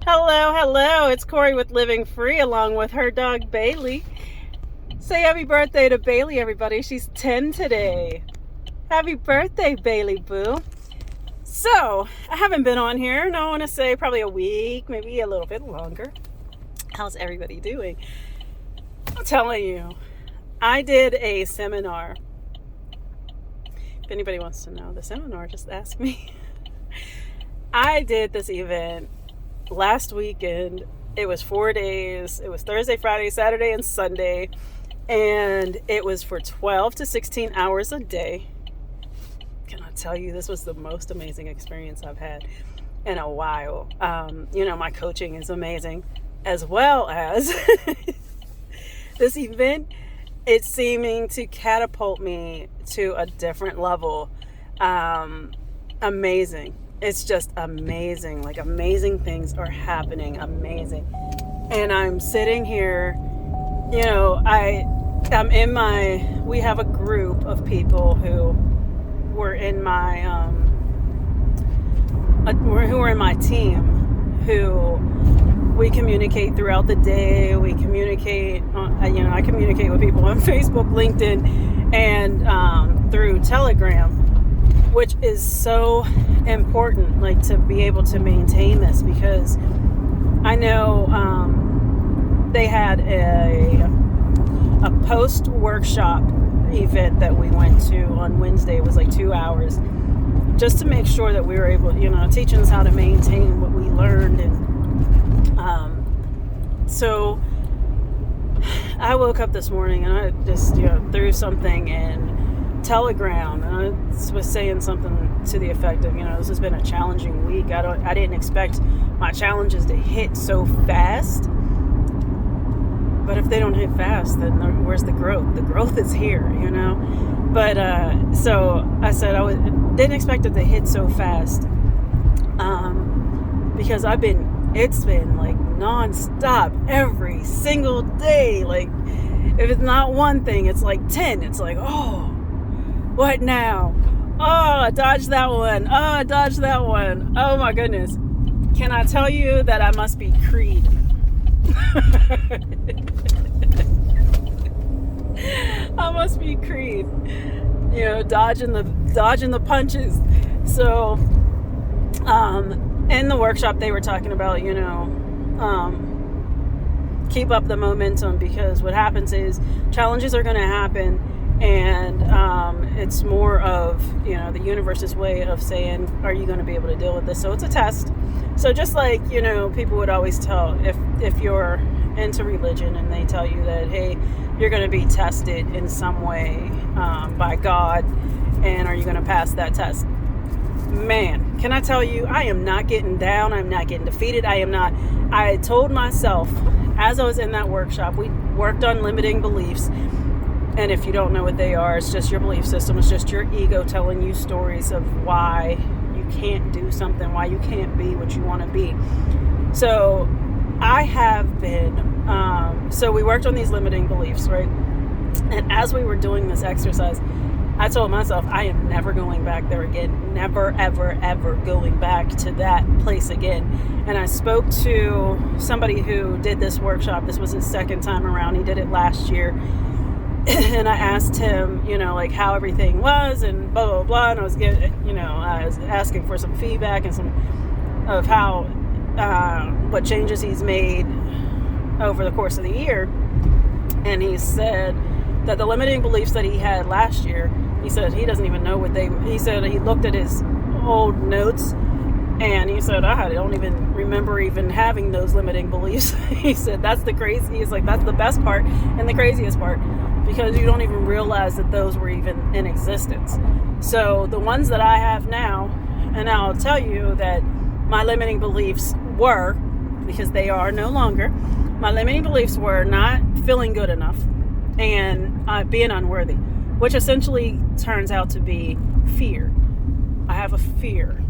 Hello. It's Corey with Living Free along with her dog Bailey. Say happy birthday to Bailey, everybody. She's 10 today. Happy birthday, Bailey Boo. So, I haven't been on here. No, I want to say probably a week, maybe a little bit longer. How's everybody doing? I'm telling you, I did a seminar. If anybody wants to know the seminar, just ask me. I did this event last weekend. It was 4 days. It was Thursday, Friday, Saturday, and Sunday. And it was for 12 to 16 hours a day. Can I tell you, this was the most amazing experience I've had in a while. My coaching is amazing, as well as this event. It's seeming to catapult me to a different level. Amazing. It's just amazing. Like, amazing things are happening. Amazing. And I'm sitting here, we have a group of people who were in my, who are in my team, who we communicate throughout the day. We communicate, I communicate with people on Facebook, LinkedIn, and through Telegram, which is so important, like, to be able to maintain this, because I know they had a post-workshop event that we went to on Wednesday. It was like 2 hours, just to make sure that we were able, teaching us how to maintain what we learned. And so I woke up this morning and I just threw something in Telegram, and I was saying something to the effect of, this has been a challenging week. I didn't expect my challenges to hit so fast. But if they don't hit fast, then where's the growth? The growth is here, But so I said didn't expect it to hit so fast, because it's been like nonstop every single day. Like, if it's not one thing, it's like 10. It's like, oh, what now? Oh, dodge that one. Oh, dodge that one. Oh my goodness. Can I tell you that I must be Creed? I must be Creed, dodging the punches. So, in the workshop they were talking about, keep up the momentum, because what happens is challenges are going to happen, and it's more of, the universe's way of saying, are you going to be able to deal with this? So it's a test. So just like, people would always tell, if you're into religion and they tell you that, hey, you're going to be tested in some way by God, and are you going to pass that test? Man, can I tell you, I am not getting down. I'm not getting defeated. I told myself, as I was in that workshop, we worked on limiting beliefs. And if you don't know what they are, it's just your belief system. It's just your ego telling you stories of why you can't do something, why you can't be what you want to be. So I have been, so we worked on these limiting beliefs, right? And as we were doing this exercise, I told myself, I am never going back there again. Never, ever, ever going back to that place again. And I spoke to somebody who did this workshop. This was his second time around. He did it last year. And I asked him, how everything was, and blah, blah, blah. And I was asking for some feedback and some of how, what changes he's made over the course of the year. And he said that the limiting beliefs that he had last year, he said he doesn't even know he said he looked at his old notes, and he said, I don't even remember even having those limiting beliefs. He said, that's the best part and the craziest part, because you don't even realize that those were even in existence. So the ones that I have now, and I'll tell you that my limiting beliefs were, because they are no longer, my limiting beliefs were not feeling good enough and being unworthy, which essentially turns out to be fear. I have a fear.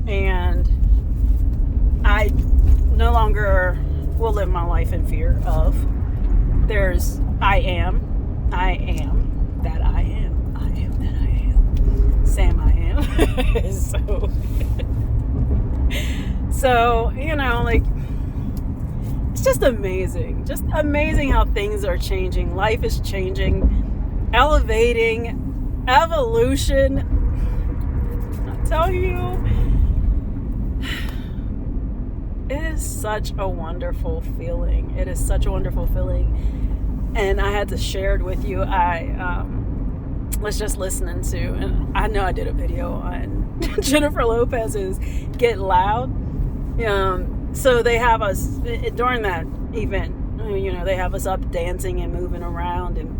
And I no longer will live my life in fear of. I am that I am, that I am, Sam I am. So So, like, it's just amazing how things are changing. Life is changing, elevating, evolution. I tell you, it is such a wonderful feeling. And I had to share it with you. I was just listening to, and I know I did a video on Jennifer Lopez's Get Loud. So they have us, during that event, they have us up dancing and moving around and,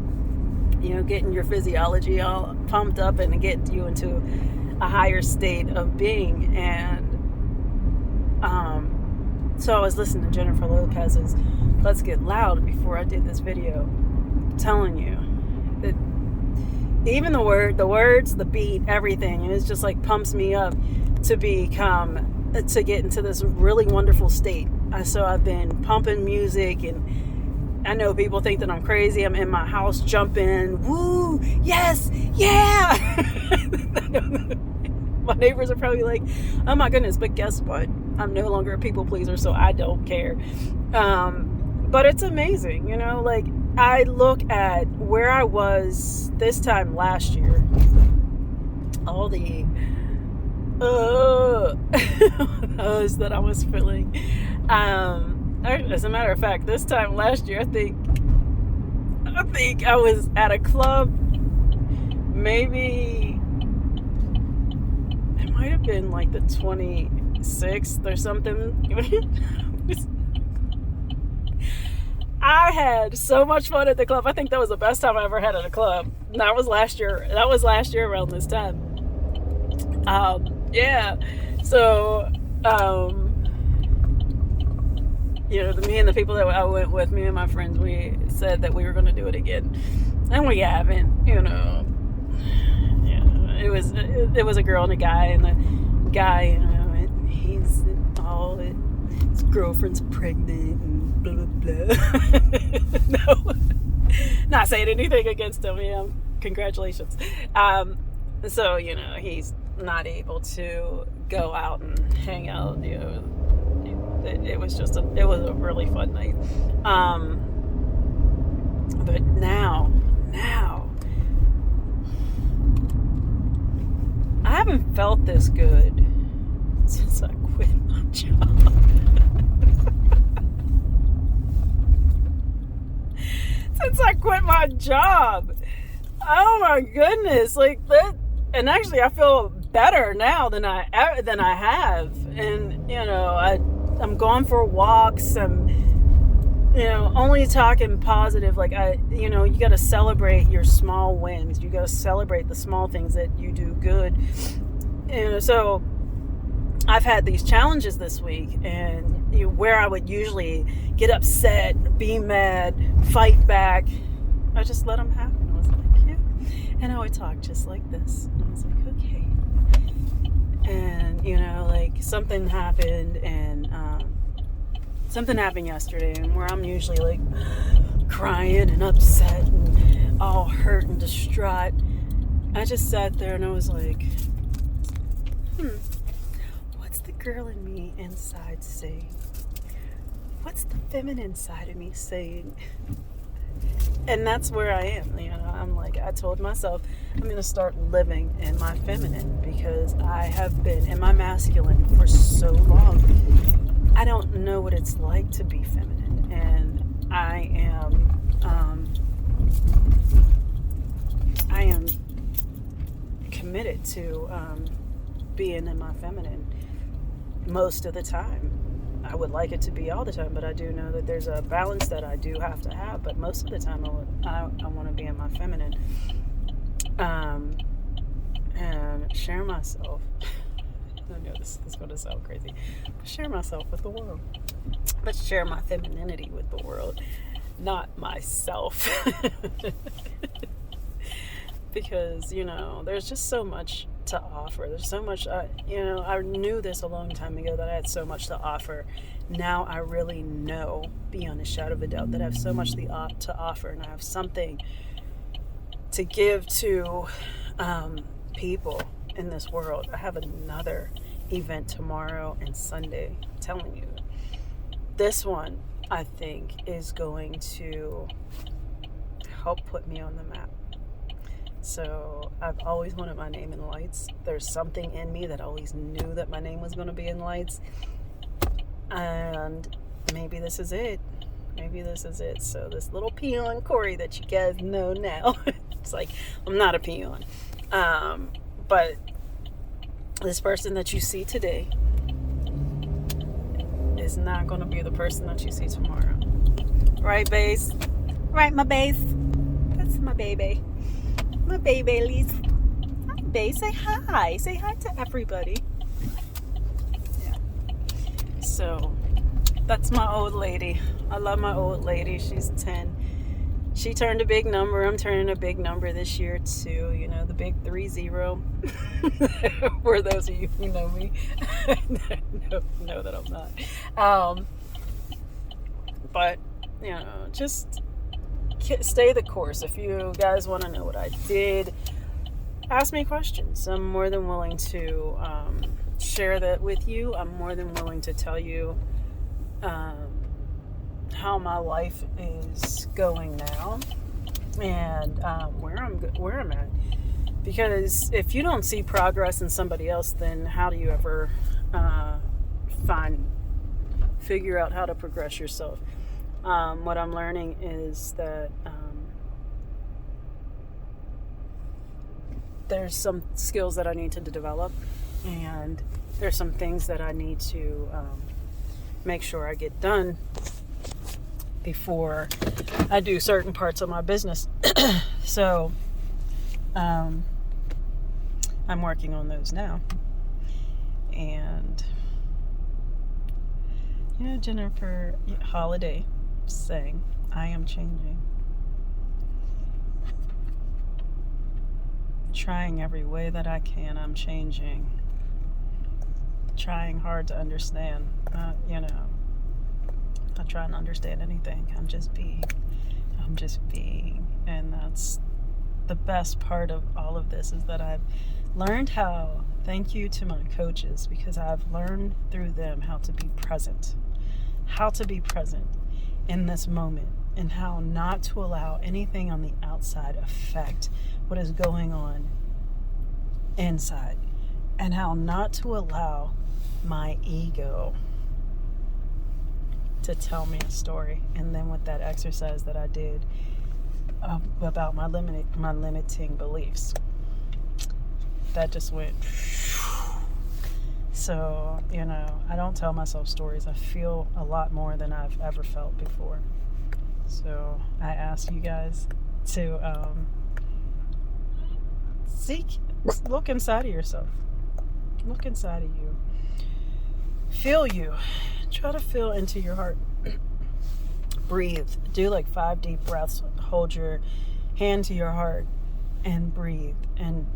getting your physiology all pumped up and get you into a higher state of being. And so I was listening to Jennifer Lopez's Let's Get Loud before I did this video, telling you that even the words, the beat, everything, and it's just like pumps me up to get into this really wonderful state. So I've been pumping music, and I know people think that I'm crazy. I'm in my house jumping, woo, yes, yeah. My neighbors are probably like, oh my goodness, but guess what? I'm no longer a people pleaser, so I don't care. But it's amazing, like, I look at where I was this time last year, all the those that I was feeling. As a matter of fact, this time last year, I think I was at a club. Maybe it might have been like the 26th or something. I had so much fun at the club. I think that was the best time I ever had at a club. And that was last year. That was last year around this time. Yeah. So, me and the people that I went with, me and my friends, we said that we were going to do it again, and we haven't. Yeah. It was a girl and a guy, and the guy, his girlfriend's pregnant and blah blah blah. No, not saying anything against him. Yeah, congratulations. So he's not able to go out and hang out. It was a really fun night. But now I haven't felt this good since I quit my job. Since I quit my job. Oh my goodness, like that. And actually, I feel better now than I have. And I'm going for walks. I'm only talking positive. Like you got to celebrate your small wins. You got to celebrate the small things that you do good. So I've had these challenges this week, and where I would usually get upset, be mad, fight back, I just let them happen. I was like, yeah. And I would talk just like this. And I was like, okay. And, like something happened, and something happened yesterday, and where I'm usually like crying and upset and all hurt and distraught, I just sat there and I was like, what's the girl in me inside saying? What's the feminine side of me saying? And that's where I am. I'm like, I told myself I'm going to start living in my feminine, because I have been in my masculine for so long. I don't know what it's like to be feminine, and I am committed to being in my feminine most of the time. I would like it to be all the time, but I do know that there's a balance that I do have to have. But most of the time, I want to be in my feminine, and share myself. I know this is going to sound crazy, but share myself with the world. But share my femininity with the world, not myself. Because there's just so much to offer. There's so much. I knew this a long time ago, that I had so much to offer. Now I really know, beyond a shadow of a doubt, that I have so much to offer, and I have something to give to people in this world. I have another event tomorrow and Sunday. I'm telling you. This one, I think, is going to help put me on the map. So I've always wanted my name in lights. There's something in me that always knew that my name was going to be in lights. And maybe this is it. So this little peon Corey that you guys know now, it's like, I'm not a peon. But this person that you see today is not going to be the person that you see tomorrow. Right, Base? Right, my Base? That's my baby. My baby, Hi, Base. Say hi. Say hi to everybody. Yeah. So, that's my old lady. I love my old lady. She's 10. She turned a big number. I'm turning a big number this year, too. You know, the big 30. For those of you who know me. know that I'm not. But, you know, just stay the course. If you guys want to know what I did, ask me questions. I'm more than willing to share that with you. I'm more than willing to tell you how my life is going now and where I'm at. Because if you don't see progress in somebody else, then how do you ever figure out how to progress yourself? What I'm learning is that there's some skills that I need to develop, and there's some things that I need to make sure I get done before I do certain parts of my business. So I'm working on those now. And you know, Jennifer Holiday saying, I am changing. Trying every way that I can, I'm changing. Trying hard to understand. Not trying to understand anything. I'm just being. And that's the best part of all of this, is that I've learned how, thank you to my coaches, because I've learned through them how to be present in this moment, and how not to allow anything on the outside affect what is going on inside, and how not to allow my ego to tell me a story. And then with that exercise that I did about my limiting beliefs, that just went. So, I don't tell myself stories. I feel a lot more than I've ever felt before. So I ask you guys to look inside of yourself. Look inside of you. Feel you. Try to feel into your heart. Breathe. Do like 5 deep breaths. Hold your hand to your heart and breathe. And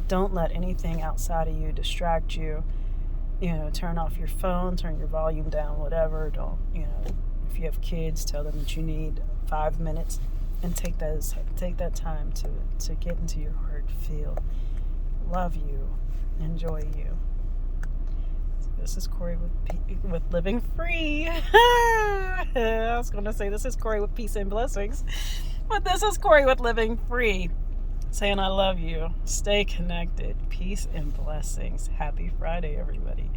don't let anything outside of you distract you. Turn off your phone, turn your volume down, whatever. Don't, if you have kids, tell them that you need 5 minutes, and take that time to get into your heart, feel, love you, enjoy you. So this is Corey with Living Free. I was going to say this is Corey with Peace and Blessings, but this is Corey with Living Free, saying I love you. Stay connected. Peace and blessings. Happy Friday, everybody.